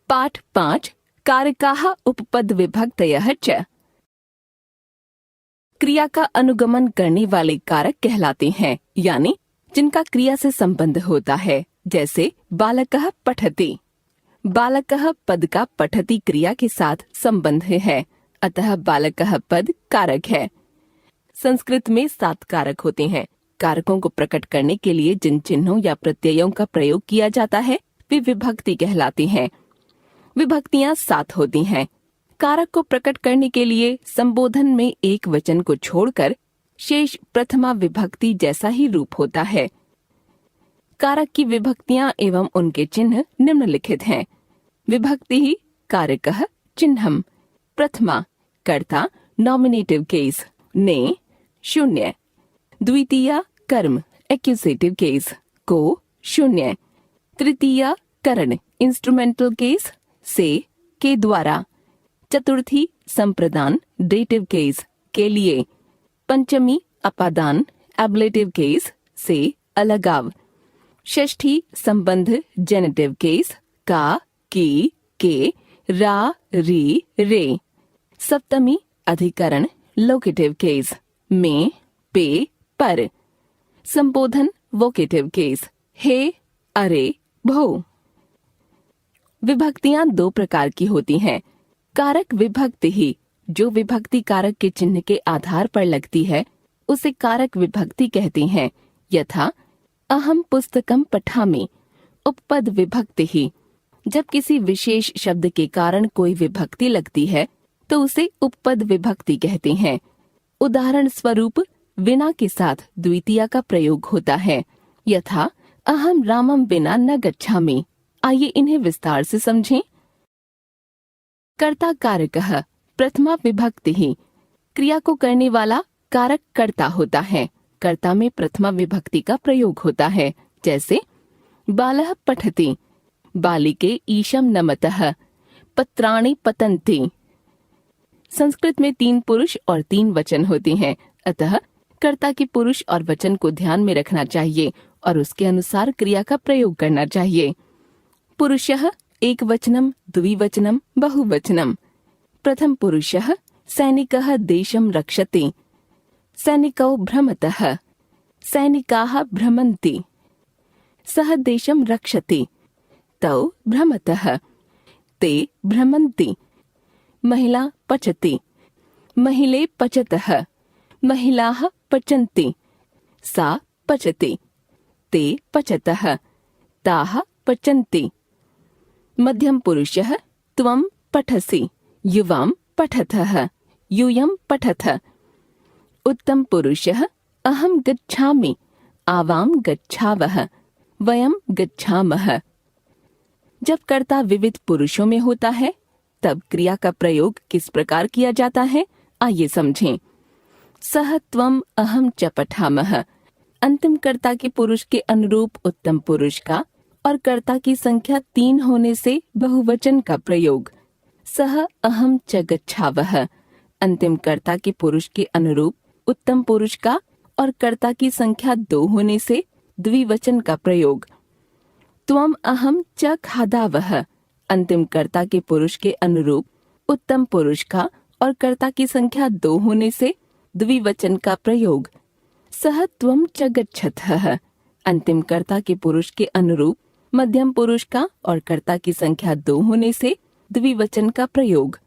पाठ 5 कारकाः उपपद विभक्तयः च। क्रिया का अनुगमन करने वाले कारक कहलाते हैं, यानी जिनका क्रिया से संबंध होता है। जैसे बालकः पठति। बालकः पद का पठति क्रिया के साथ संबंध है, अतः बालकः पद कारक है। संस्कृत में 7 कारक होते हैं। कारकों को प्रकट करने के लिए जिन चिन्हों या प्रत्ययों का प्रयोग किया जाता है वे विभक्ति कहलाती हैं। विभक्तियां 7 होती हैं। कारक को प्रकट करने के लिए संबोधन में एक वचन को छोड़कर शेष प्रथमा विभक्ति जैसा ही रूप होता है। कारक की विभक्तियां एवं उनके चिन्ह निम्नलिखित हैं। विभक्ति ही कारकः चिन्हम। प्रथमा कर्ता नॉमिनेटिव केस ने शून्य। द्वितीया कर्म एक्यूजेटिव केस को शून्य। तृतीया करण इंस्ट्रूमेंटल केस से के द्वारा। चतुर्थी संप्रदान डेटिव केस के लिए। पंचमी अपादान एब्लेटिव केस से अलगाव। षष्ठी संबंध जेनेटिव केस का की के रा री रे। सप्तमी अधिकरण लोकेटिव केस में पे पर। संबोधन वोकेटिव केस हे अरे भो। विभक्तियां 2 प्रकार की होती हैं। कारक विभक्ति ही जो विभक्ति कारक के चिन्ह के आधार पर लगती है उसे कारक विभक्ति कहते हैं। यथा अहम पुस्तकम पठामि। उपपद विभक्ति ही जब किसी विशेष शब्द के कारण कोई विभक्ति लगती है तो उसे उपपद विभक्ति कहते हैं। उदाहरण स्वरूप विना के साथ द्वितीया का प्रयोग होता है। यथा अहम रामम विना न गच्छामि। आइए इन्हें विस्तार से समझें। कर्ता कारकः प्रथमा विभक्ति ही क्रिया को करने वाला कारक कर्ता होता है। कर्ता में प्रथमा विभक्ति का प्रयोग होता है। जैसे बालः पठति। बालिके ईशम नमतः। पत्राणि पतन्ति। संस्कृत में 3 पुरुष और 3 वचन होते हैं, अतः कर्ता के पुरुष और वचन को ध्यान में रखना चाहिए और उसके अनुसार क्रिया का प्रयोग करना चाहिए। पुरुषः एकवचनम द्विवचनम बहुवचनम। प्रथम पुरुषः सैनिकः देशं रक्षति। सैनिकौ भ्रमतः। सैनिकाः भ्रमन्ति। सः देशं रक्षति। तौ भ्रमतः। ते भ्रमन्ति। महिला पचति। महिले पचतः। महिलाः पचन्ति। सा पचति। ते पचतः। ताः पचन्ति। मध्यम पुरुषः त्वं पठसि। युवां पठतः। यूयं पठथ। उत्तम पुरुषः अहं गच्छामि। आवां गच्छावः। वयं गच्छामः। जब कर्ता विविध पुरुषों में होता है तब क्रिया का प्रयोग किस प्रकार किया जाता है, आइए समझें। सः त्वं अहं च पठामः। अंतिम कर्ता के पुरुष के अनुरूप उत्तम पुरुष का और कर्ता की संख्या 3 होने से बहुवचन का प्रयोग। सः अहं च गच्छावः। अंतिम कर्ता के पुरुष के अनुरूप उत्तम पुरुष का और कर्ता की संख्या 2 होने से द्विवचन का प्रयोग। त्वं अहं च खादावः। अंतिम कर्ता के पुरुष के अनुरूप उत्तम पुरुष का और कर्ता की संख्या 2 होने से द्विवचन का प्रयोग। सः त्वं च गच्छथः। अंतिम कर्ता के पुरुष के अनुरूप मध्यम पुरुष का और कर्ता की संख्या 2 होने से द्विवचन का प्रयोग।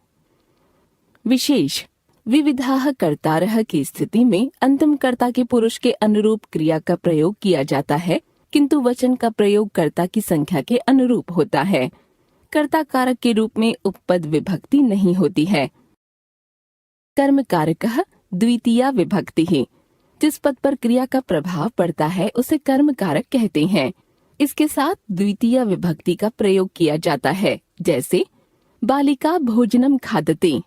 विशेष विविधाः कर्तारः की स्थिति में अंतिम कर्ता के पुरुष के अनुरूप क्रिया का प्रयोग किया जाता है, किंतु वचन का प्रयोग कर्ता की संख्या के अनुरूप होता है। कर्ता कारक के रूप में उपपद विभक्ति नहीं होती है। कर्म कारकः द्वितीया विभक्ति है। जिस पद पर क्रिया का प्रभाव पड़ता है उसे कर्म कारक कहते हैं। इसके साथ द्वितीय विभक्ति का प्रयोग किया जाता है। जैसे बालिका भोजनम खादति।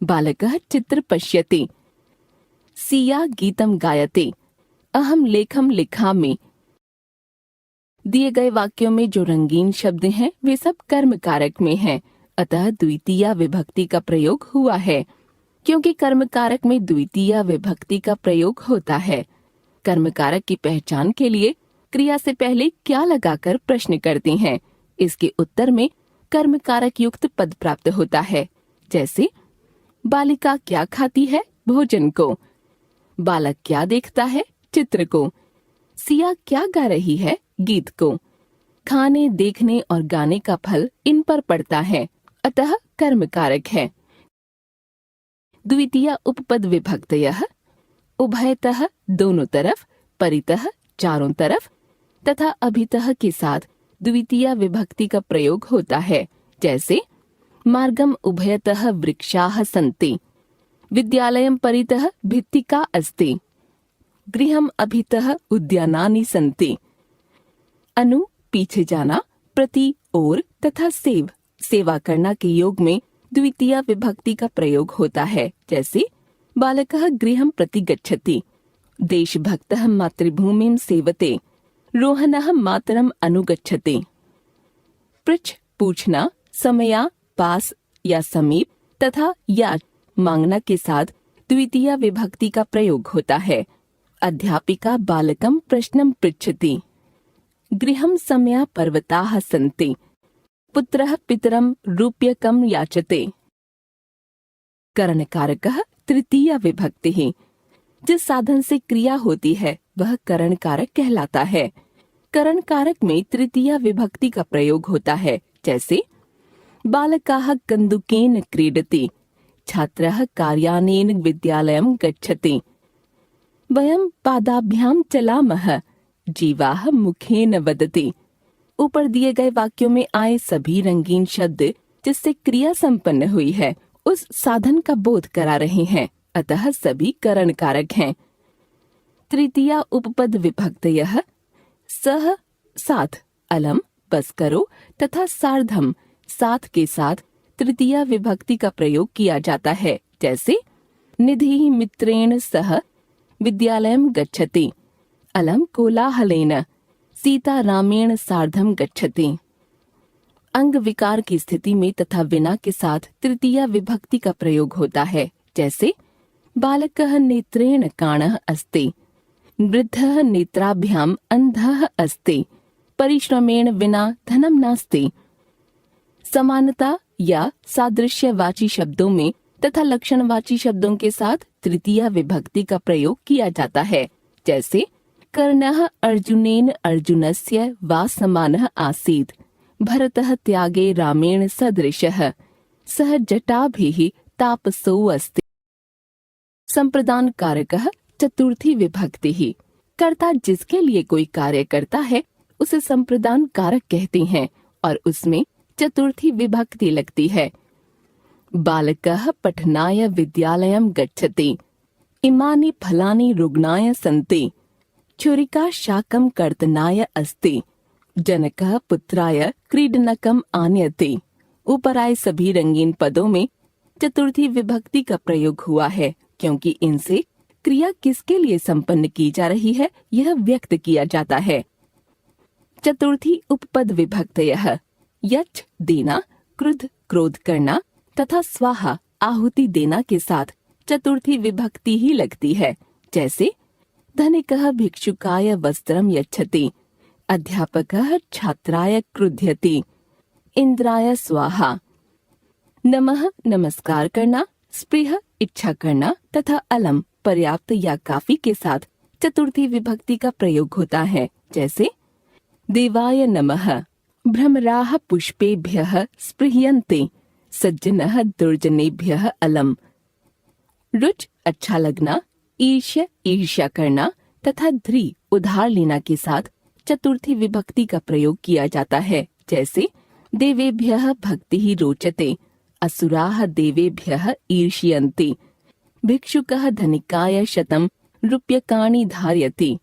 बालकः चित्र पश्यति। सिया गीतम गायते। अहम लेखम लिखामि। दिए गए वाक्यों में जो रंगीन शब्द हैं वे सब कर्म कारक में हैं, अतः द्वितीय विभक्ति का प्रयोग हुआ है। क्योंकि कर्म कारक में द्वितीय विभक्ति का प्रयोग होता है। कर्म कारक की पहचान के लिए क्रिया से पहले क्या लगाकर प्रश्न करते हैं। इसके उत्तर में कर्म कारक युक्त पद प्राप्त होता है। जैसे बालिका क्या खाती है, भोजन को। बालक क्या देखता है, चित्र को। सिया क्या गा रही है, गीत को। खाने, देखने और गाने का फल इन पर पड़ता है, अतः कर्म कारक है। द्वितीय उपपद विभक्तयः उभयतः दोनों तरफ, परितः चारों तरफ तथा अभितः के साथ द्वितीय विभक्ति का प्रयोग होता है। जैसे मार्गम उभयतः वृक्षाः सन्ति, विद्यालयं परितः भित्तिका अस्ति, गृहम अभितः उद्यानानि सन्ति। अनु पीछे जाना, प्रति ओर तथा सेव सेवा करना के योग में द्वितीय विभक्ति का प्रयोग होता है। जैसे बालकः गृहं प्रति गच्छति, देशभक्तः मातृभूमिं सेवते, रोहनः मातरम् अनुगच्छति। पृच्छ पूछना, समया पास या समीप तथा या मांगना के साथ द्वितीय विभक्ति का प्रयोग होता है। अध्यापिका बालकं प्रश्नं पृच्छति, गृहं समया पर्वताः सन्ति, पुत्रः पितरं रूप्यकं याचते। करणकारकः तृतीय विभक्तिः। जिस साधन से क्रिया होती है वह करण कारक कहलाता है। करण कारक में तृतीय विभक्ति का प्रयोग होता है। जैसे बालकाः कन्दुकेन क्रीडति, छात्रः कार्यानेन विद्यालयं गच्छति, वयं पादाभ्यां चलामः, जीवाः मुखेन वदति। ऊपर दिए गए वाक्यों में आए सभी रंगीन शब्द जिससे क्रिया संपन्न हुई है उस साधन का बोध करा रहे हैं, अतः सभी करण कारक हैं। तृतीय उपपद विभक्तयः सह साथ, अलम बस करो तथा सार्धम साथ के साथ तृतीय विभक्ति का प्रयोग किया जाता है। जैसे निधि मित्रेण सह विद्यालयं गच्छति, अलम कोलाहलेन सीता रामेण सार्धम गच्छति। अंग विकार की स्थिति में तथा विना के साथ तृतीय विभक्ति का प्रयोग होता है। जैसे बालकः नेत्रेण काणः अस्ति, वृद्धः नेत्राभ्याम अंधः अस्ति, परिश्रमेण विना धनम नास्ति। समानता या सादृश्यवाची शब्दों में तथा लक्षणवाची शब्दों के साथ तृतीय विभक्ति का प्रयोग किया जाता है। जैसे कर्णः अर्जुनेन अर्जुनस्य वा समानः आसीत्, भरतः त्यागे रामेण सदृशः, सः जटाभिः तापसो अस्ति। संप्रदान कारकः चतुर्थी विभक्तिः। कर्ता जिसके लिए कोई कार्य करता है उसे संप्रदान कारक कहते हैं और उसमें चतुर्थी विभक्ति लगती है। बालकः पठनाय विद्यालयं गच्छति, इमानि फलानि रुग्णाय सन्ति, छुरिका शाकं कर्तनाय अस्ति, जनकः पुत्राय क्रीडनकम् आनयति। ऊपर आए सभी रंगीन पदों में चतुर्थी विभक्ति का प्रयोग हुआ है क्योंकि इनसे क्रिया किसके लिए संपन्न की जा रही है यह व्यक्त किया जाता है। चतुर्थी उपपद विभक्तयः यच् देना, क्रुद्ध क्रोध करना तथा स्वाहा आहुति देना के साथ चतुर्थी विभक्ति ही लगती है। जैसे धनिकः भिक्षुकाय वस्त्रं यच्छति, अध्यापकः छात्राय क्रुध्यति, इंद्राय स्वाहा। नमः नमस्कार करना, स्पृह इच्छा करना तथा अलम पर्याप्त या काफी के साथ चतुर्थी विभक्ति का प्रयोग होता है। जैसे देवाय नमः, भ्रमराः पुष्पेभ्यः स्पृह्यन्ते, सज्जनः दुर्जनेभ्यः अलम। रुच अच्छा लगना, ईर्ष्य ईर्ष्या करना तथा ध्री उधार लेना के साथ चतुर्थी विभक्ति का प्रयोग किया जाता है। जैसे देवेभ्यः भक्तिः रोचते, असुराः देवेभ्यः ईर्ष्यन्ति, भिक्षुकः धनिकाय शतं रूप्यकाणि धारयति।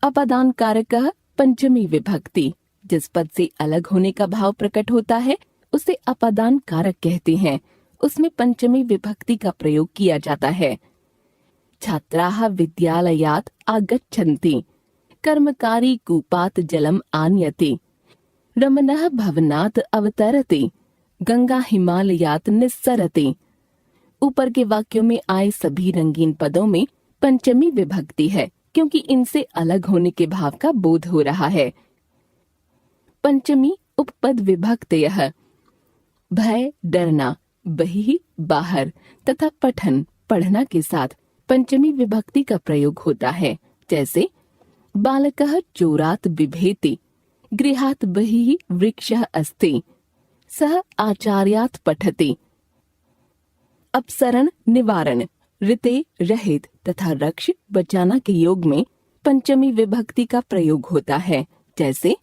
अपादान कारकः पंचमी विभक्ति। जिस पद से अलग होने का भाव प्रकट होता है उसे अपादान कारक कहते हैं। उसमें पंचमी विभक्ति का प्रयोग किया जाता है। छात्राः विद्यालयात् आगच्छन्ति, कर्मकारी कूपात् जलम् आनयति, रमणः भवनात् अवतरति, गंगा हिमालयात् निस्सरति। ऊपर के वाक्यों में आए सभी रंगीन पदों में पंचमी विभक्ति है क्योंकि इनसे अलग होने के भाव का बोध हो रहा है। पंचमी उपपद विभक्तयः भय डरना, बहिः बाहर तथा पठन पढ़ना के साथ पंचमी विभक्ति का प्रयोग होता है। जैसे बालकः चोरात् बिभेति, गृहात् बहिः वृक्षः अस्ति, सः आचार्यात् पठति। अपसरण निवारण, ऋते रहित तथा रक्ष बचाना के योग में पंचमी विभक्ति का प्रयोग होता है। जैसे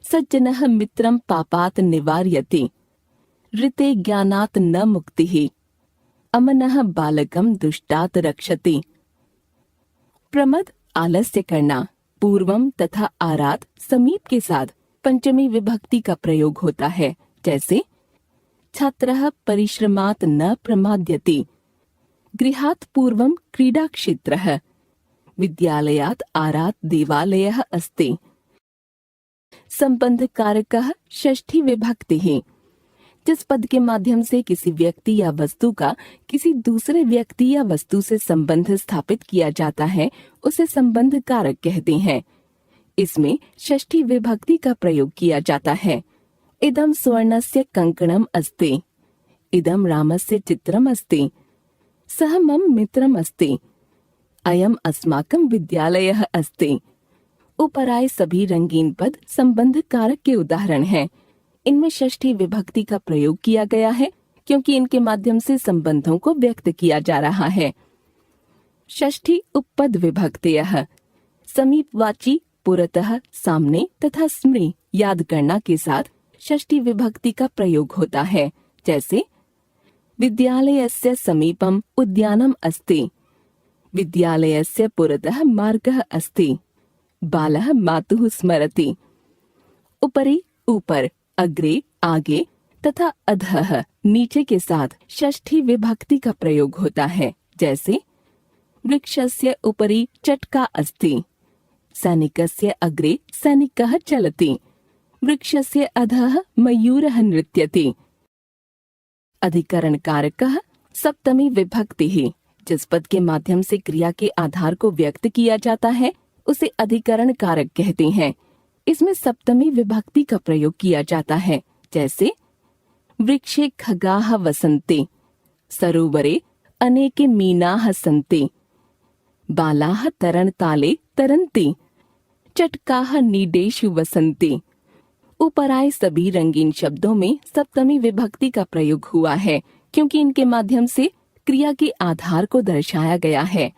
सज्जनः मित्रं पापात् निवारयति, ऋते ज्ञानात् न मुक्तिः, अमनः बालकं दुष्टात् रक्षति। प्रमद आलस्य करना, पूर्वम तथा आरात समीप के साथ पंचमी विभक्ति का प्रयोग होता है। जैसे छात्रः परिश्रमात् न प्रमाद्यति, गृहात् पूर्वं क्रीडा क्षेत्रः, विद्यालयात् आरात् देवालयः अस्ति। संबंध कारकः षष्ठी विभक्ति है। जिस पद के माध्यम से किसी व्यक्ति या वस्तु का किसी दूसरे व्यक्ति या वस्तु से संबंध स्थापित किया जाता है उसे संबंध कारक कहते हैं। इसमें षष्ठी विभक्ति का प्रयोग किया जाता है। इदं स्वर्णस्य कंकणम अस्ति, इदं रामस्य चित्रम अस्ति, सः मम मित्रम अस्ति, अयम अस्माकं विद्यालयः अस्ति। उपराय सभी रंगीन पद संबंध कारक के उदाहरण हैं। इनमें षष्ठी विभक्ति का प्रयोग किया गया है क्योंकि इनके माध्यम से संबंधों को व्यक्त किया जा रहा है। षष्ठी उपपद विभक्तयः समीपवाची पुरतः सामने तथा स्मृ याद करना के साथ षष्ठी विभक्ति का प्रयोग होता है। जैसे विद्यालयस्य समीपम उद्यानम अस्ति, विद्यालयस्य पुरतः मार्गः अस्ति, बालः मातुः स्मरति। उपरि ऊपर, अग्रे आगे तथा अधः नीचे के साथ षष्ठी विभक्ति का प्रयोग होता है। जैसे वृक्षस्य उपरि चटका अस्ति, सैनिकस्य अग्रे सैनिकः चलति, वृक्षस्य अधः मयूरः नृत्यति। अधिकरण कारकः सप्तमी विभक्ति है। जिस पद के माध्यम से क्रिया के आधार को व्यक्त किया जाता है उसे अधिकरण कारक कहते हैं। इसमें सप्तमी विभक्ति का प्रयोग किया जाता है। जैसे वृक्षे खगाः वसन्ति, सरोवरे अनेके मीनाः सन्ति, बालाः तरणताले तरन्ति, चटकाः नीडेषु वसन्ति। उपराय सभी रंगीन शब्दों में सप्तमी विभक्ति का प्रयोग हुआ है क्योंकि इनके माध्यम से क्रिया के आधार को दर्शाया गया है।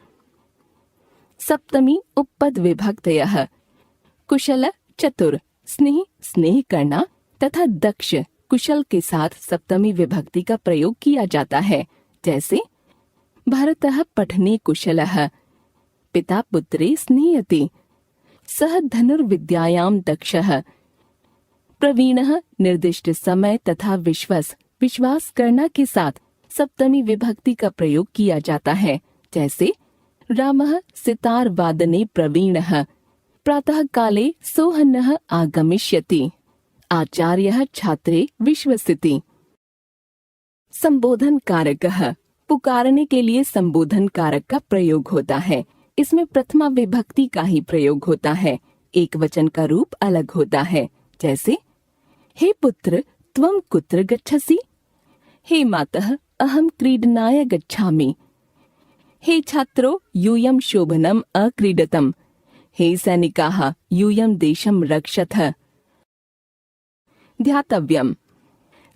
सप्तमी उपपद विभक्तयः कुशल चतुर, स्नेह स्नेह करना तथा दक्ष कुशल के साथ सप्तमी विभक्ति का प्रयोग किया जाता है। जैसे भरतः पठने कुशलः, पिता पुत्रे स्नेहति, सः धनुर्विद्यायां दक्षः। प्रवीणः निर्दिष्ट समय तथा विश्वास करना के साथ सप्तमी विभक्ति का प्रयोग किया जाता है। जैसे रामः सितार वादने प्रवीणः, प्रातः काले सोहनः आगमिष्यति, आचार्यः छात्रे विश्वसिति। संबोधन कारकः पुकारने के लिए संबोधन कारक का प्रयोग होता है। इसमें प्रथमा विभक्ति का ही प्रयोग होता है। एक वचन का रूप अलग होता है। जैसे हे पुत्र त्वं कुत्र गच्छसि, हे मातः अहं क्रीडनाय गच्छामि, हे छात्रो यूयं शोभनम् अक्रीडतम्, हे सैनिकाः यूयं देशं रक्षतः। ध्यातव्यम्,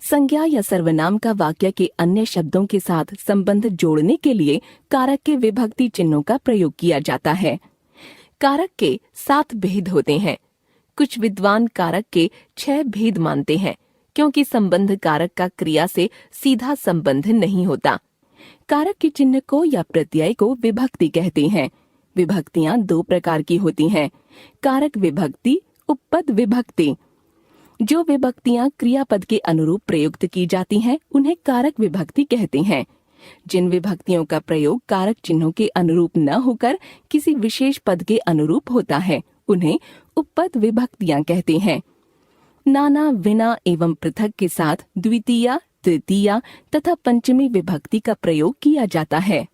संज्ञा या सर्वनाम का वाक्य के अन्य शब्दों के साथ संबंध जोड़ने के लिए कारक के विभक्ति चिन्हों का प्रयोग किया जाता है। कारक के 7 भेद होते हैं। कुछ विद्वान कारक के 6 भेद मानते हैं क्योंकि संबंध कारक का क्रिया से सीधा संबंध नहीं होता। कारक के चिन्ह को या प्रत्यय को विभक्ति कहते हैं। विभक्तियां 2 प्रकार की होती हैं, कारक विभक्ति, उपपद विभक्ति। जो विभक्तियां क्रियापद के अनुरूप प्रयुक्त की जाती हैं उन्हें कारक विभक्ति कहते हैं। जिन विभक्तियों का प्रयोग कारक चिन्हों के अनुरूप न होकर किसी विशेष पद के अनुरूप होता है उन्हें उपपद विभक्तियां कहते हैं। नाना, विना एवं पृथक के साथ द्वितीया, तृतीया तथा पंचमी विभक्ति का प्रयोग किया जाता है।